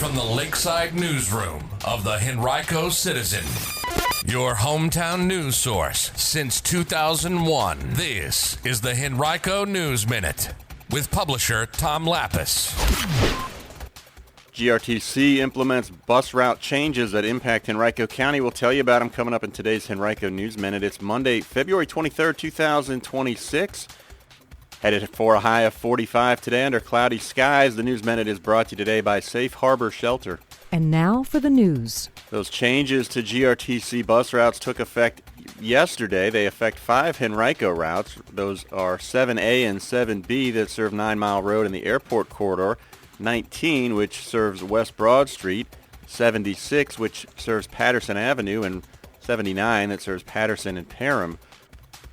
from the Lakeside Newsroom of the Henrico Citizen, your hometown news source since 2001. This is the Henrico News Minute with publisher Tom Lapis. GRTC implements bus route changes that impact Henrico County. We'll tell you about them coming up in today's Henrico News Minute. It's Monday, February 23rd, 2026. Headed for a high of 45 today under cloudy skies. The News Minute is brought to you today by Safe Harbor Shelter. And now for the news. Those changes to GRTC bus routes took effect yesterday. They affect 5 Henrico routes. Those are 7A and 7B that serve 9 Mile Road and the airport corridor, 19, which serves West Broad Street, 76, which serves Patterson Avenue, and 79 that serves Patterson and Parham.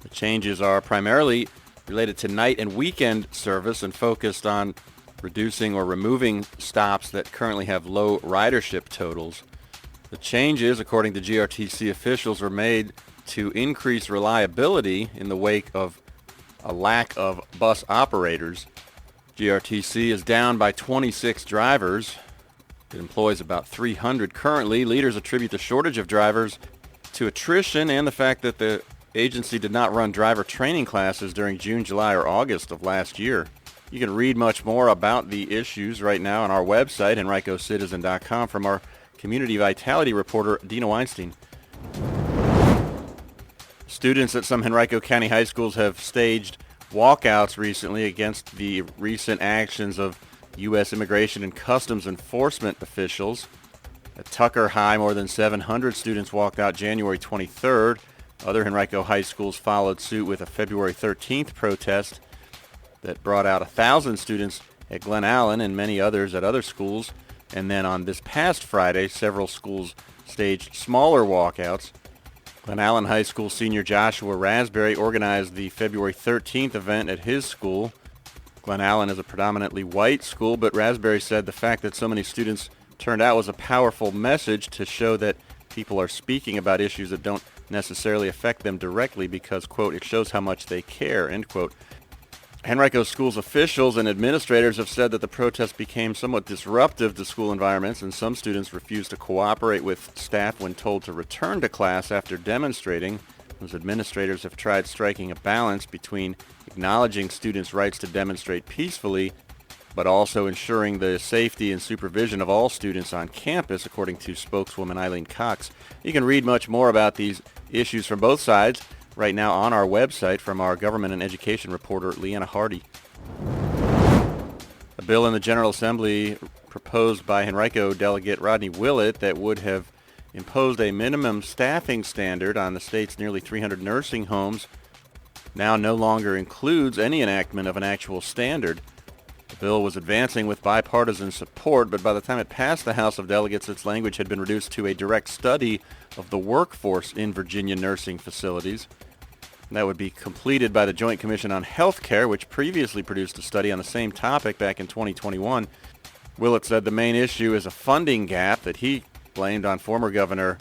The changes are primarily related to night and weekend service and focused on reducing or removing stops that currently have low ridership totals. The changes, according to GRTC officials, were made to increase reliability in the wake of a lack of bus operators. GRTC is down by 26 drivers. It employs about 300 currently. Leaders attribute the shortage of drivers to attrition and the fact that the agency did not run driver training classes during June, July, or August of last year. You can read much more about the issues right now on our website, henricocitizen.com, from our community vitality reporter, Dina Weinstein. Students at some Henrico County high schools have staged walkouts recently against the recent actions of U.S. Immigration and Customs Enforcement officials. At Tucker High, more than 700 students walked out January 23rd. Other Henrico high schools followed suit with a February 13th protest that brought out 1,000 students at Glen Allen and many others at other schools. And then on this past Friday, several schools staged smaller walkouts. Glen Allen High School senior Joshua Raspberry organized the February 13th event at his school. Glen Allen is a predominantly white school, but Raspberry said the fact that so many students turned out was a powerful message to show that people are speaking about issues that don't necessarily affect them directly because, quote, it shows how much they care, end quote. Henrico schools officials and administrators have said that the protest became somewhat disruptive to school environments, and some students refused to cooperate with staff when told to return to class after demonstrating. Those administrators have tried striking a balance between acknowledging students' rights to demonstrate peacefully, but also ensuring the safety and supervision of all students on campus, according to spokeswoman Eileen Cox. You can read much more about these issues from both sides right now on our website from our government and education reporter, Leanna Hardy. A bill in the General Assembly proposed by Henrico delegate Rodney Willett that would have imposed a minimum staffing standard on the state's nearly 300 nursing homes now no longer includes any enactment of an actual standard. The bill was advancing with bipartisan support, but by the time it passed the House of Delegates, its language had been reduced to a direct study of the workforce in Virginia nursing facilities. That would be completed by the Joint Commission on Health Care, which previously produced a study on the same topic back in 2021. Willett said the main issue is a funding gap that he blamed on former Governor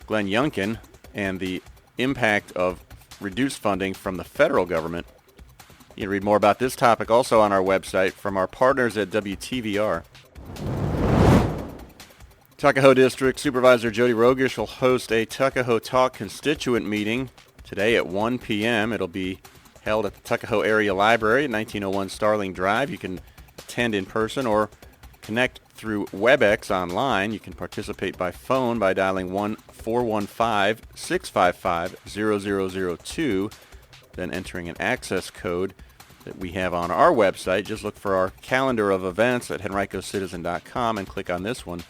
Glenn Youngkin and the impact of reduced funding from the federal government. You can read more about this topic also on our website from our partners at WTVR. Tuckahoe District Supervisor Jody Rogish will host a Tuckahoe Talk constituent meeting today at 1 p.m. It'll be held at the Tuckahoe Area Library at 1901 Starling Drive. You can attend in person or connect through WebEx online. You can participate by phone by dialing 1-415-655-0002, then entering an access code that we have on our website. Just look for our calendar of events at henricocitizen.com and click on this one.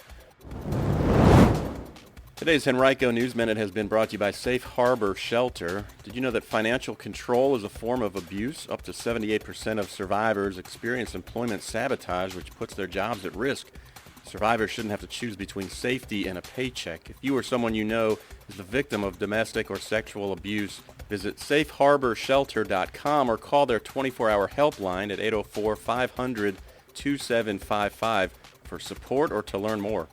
Today's Henrico News Minute has been brought to you by Safe Harbor Shelter. Did you know that financial control is a form of abuse? Up to 78% of survivors experience employment sabotage, which puts their jobs at risk. Survivors shouldn't have to choose between safety and a paycheck. If you or someone you know is the victim of domestic or sexual abuse, visit safeharborshelter.com or call their 24-hour helpline at 804-500-2755 for support or to learn more.